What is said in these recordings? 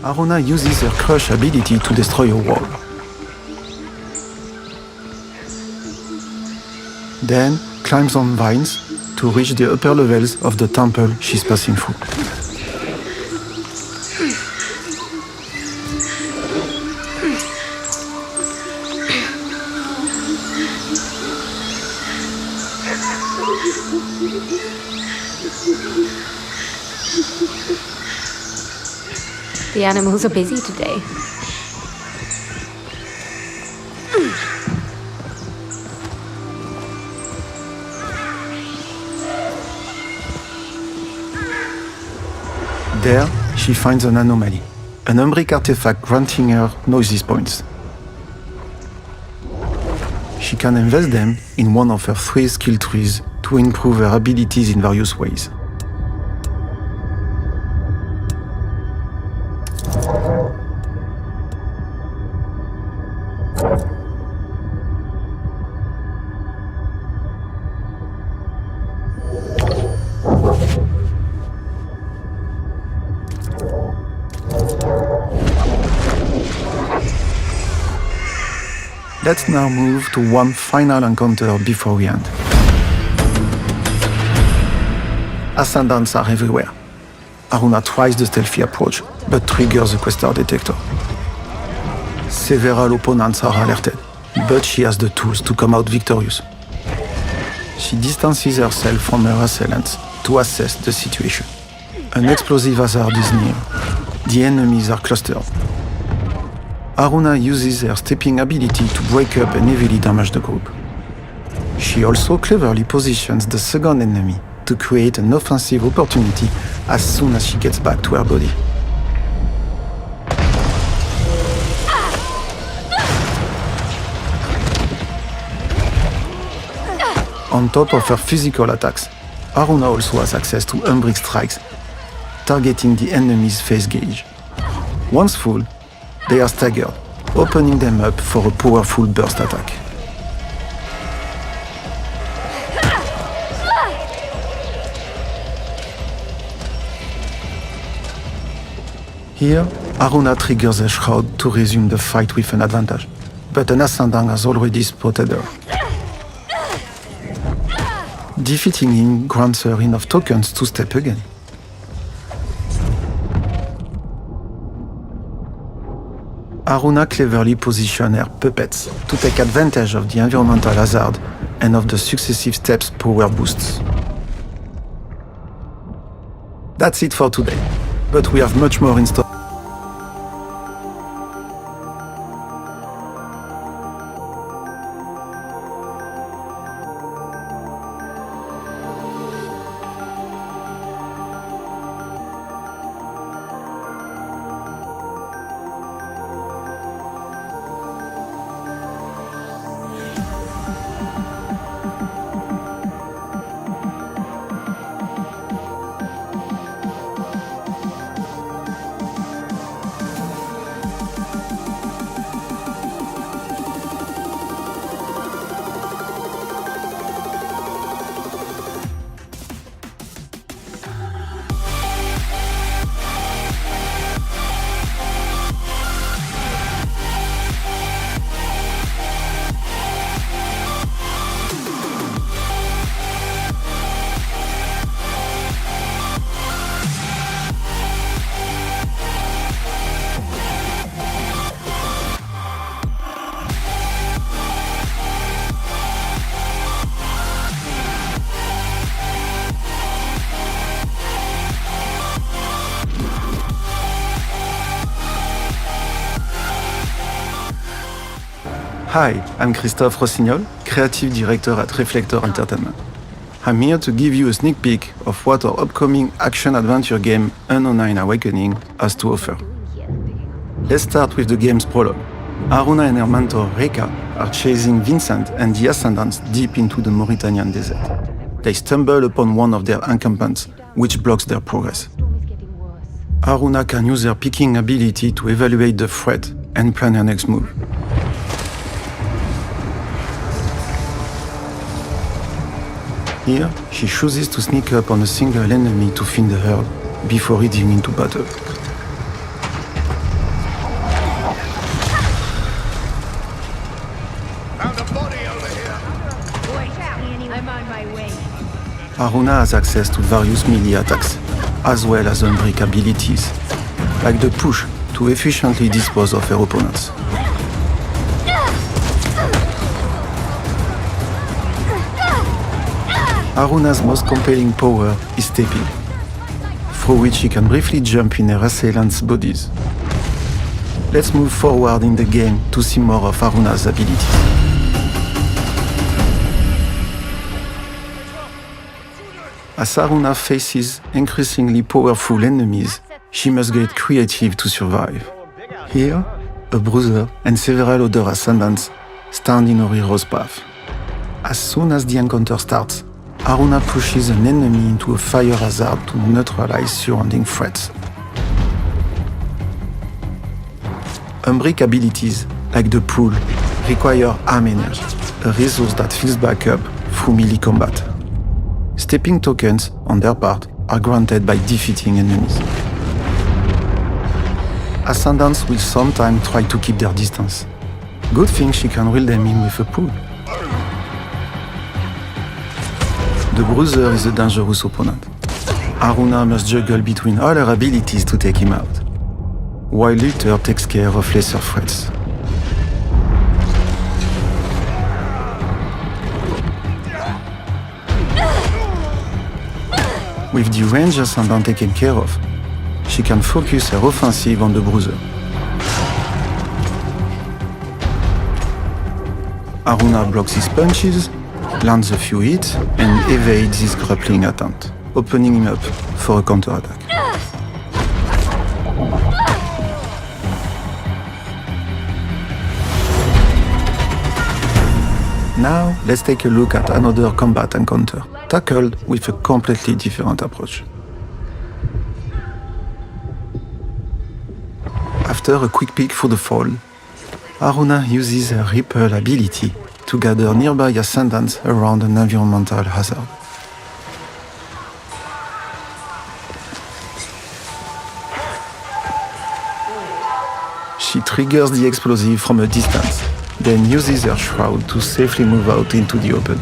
Haroona uses her crush ability to destroy a wall. Then climbs on vines to reach the upper levels of the temple she's passing through. The animals are busy today. There, she finds an anomaly, an Umbric artifact granting her noise points. She can invest them in one of her 3 skill trees to improve her abilities in various ways. Let's now move to one final encounter before we end. Ascendants are everywhere. Haroona tries the stealthy approach, but triggers the Questar detector. Several opponents are alerted, but she has the tools to come out victorious. She distances herself from her assailants to assess the situation. An explosive hazard is near. The enemies are clustered. Haroona uses her stepping ability to break up and heavily damage the group. She also cleverly positions the second enemy to create an offensive opportunity as soon as she gets back to her body. On top of her physical attacks, Haroona also has access to Umbric strikes, targeting the enemy's face gauge. Once full, they are staggered, opening them up for a powerful burst attack. Here, Haroona triggers a shroud to resume the fight with an advantage, but an Ascendant has already spotted her. Defeating him grants her enough tokens to step again. Haroona cleverly positions her puppets to take advantage of the environmental hazard and of the successive steps' power boosts. That's it for today, but we have much more in store. Hi, I'm Christophe Rossignol, Creative Director at Reflector Entertainment. I'm here to give you a sneak peek of what our upcoming action-adventure game Unknown Awakening has to offer. Let's start with the game's prologue. Haroona and her mentor Reka are chasing Vincent and the Ascendants deep into the Mauritanian desert. They stumble upon one of their encampments, which blocks their progress. Haroona can use her picking ability to evaluate the threat and plan her next move. Here, she chooses to sneak up on a single enemy to thin the herd before heading into battle. Haroona has access to various melee attacks, as well as unbreak abilities, like the push to efficiently dispose of her opponents. Haroona's most compelling power is stepping, through which she can briefly jump in her assailants' bodies. Let's move forward in the game to see more of Haroona's abilities. As Haroona faces increasingly powerful enemies, she must get creative to survive. Here, a bruiser and several other ascendants stand in her hero's path. As soon as the encounter starts, Haroona pushes an enemy into a fire hazard to neutralize surrounding threats. Unbreak abilities, like the pull, require arm energy, a resource that fills back up through melee combat. Stepping tokens, on their part, are granted by defeating enemies. Ascendants will sometimes try to keep their distance. Good thing she can reel them in with a pull. The Bruiser is a dangerous opponent. Haroona must juggle between all her abilities to take him out, while Luther takes care of lesser threats. With the range ascendant taken care of, she can focus her offensive on the Bruiser. Haroona blocks his punches, lands a few hits, and evades his grappling attempt, opening him up for a counterattack. Now, let's take a look at another combat encounter, tackled with a completely different approach. After a quick peek through the fall, Haroona uses her Ripple ability to gather nearby ascendants around an environmental hazard. She triggers the explosive from a distance, then uses her shroud to safely move out into the open.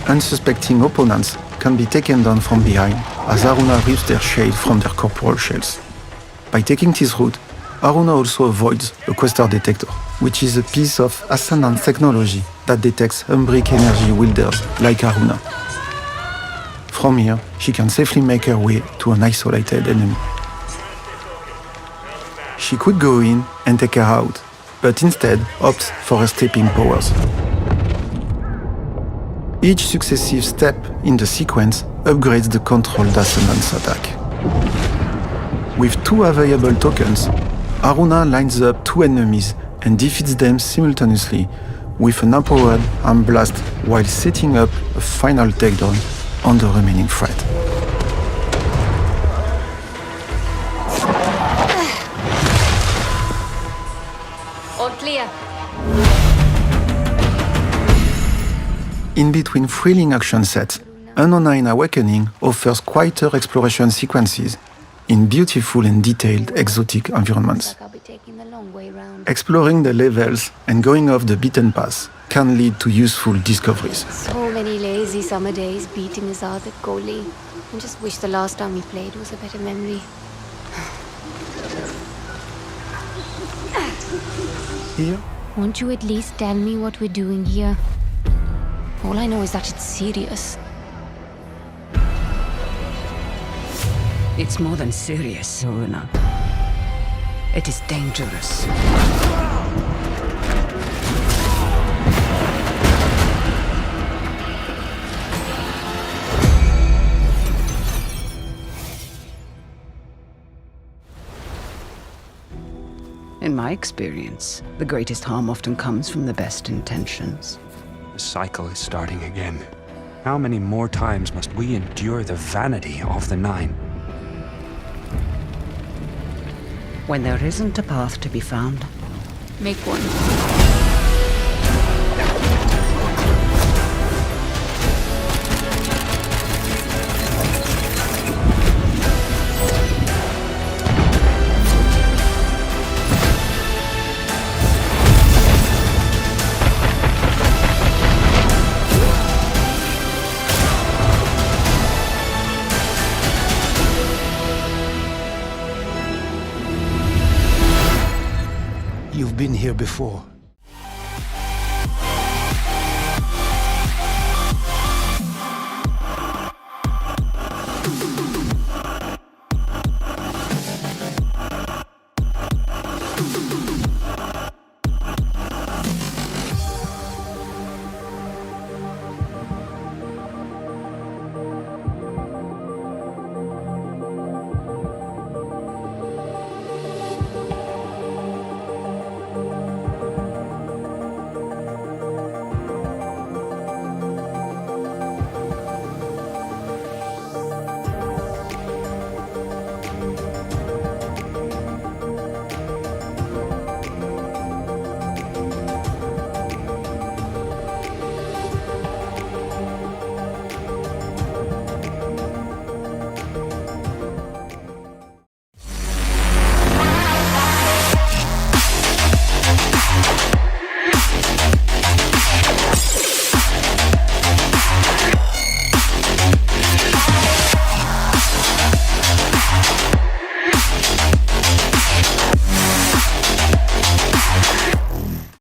Unsuspecting opponents can be taken down from behind as Haroona rips their shade from their corporal shells. By taking this route, Haroona also avoids a Quester detector, which is a piece of Ascendant technology that detects unbreak energy wielders like Haroona. From here, she can safely make her way to an isolated enemy. She could go in and take her out, but instead opts for her stepping powers. Each successive step in the sequence upgrades the controlled Ascendant's attack. With 2 available tokens, Haroona lines up 2 enemies and defeats them simultaneously with an empowered arm blast while setting up a final takedown on the remaining threat. All clear. In between thrilling action sets, Unknown Awakening offers quieter exploration sequences in beautiful and detailed exotic environments. I'll be taking the long way round. Exploring the levels and going off the beaten path can lead to useful discoveries. So many lazy summer days beating us out at goalie. I just wish the last time we played was a better memory. Here, Won't you at least tell me what we're doing here? All I know is that it's serious. It's more than serious, Haroona. It is dangerous. In my experience, the greatest harm often comes from the best intentions. The cycle is starting again. How many more times must we endure the vanity of the Nine? When there isn't a path to be found, Make one. You've been here before.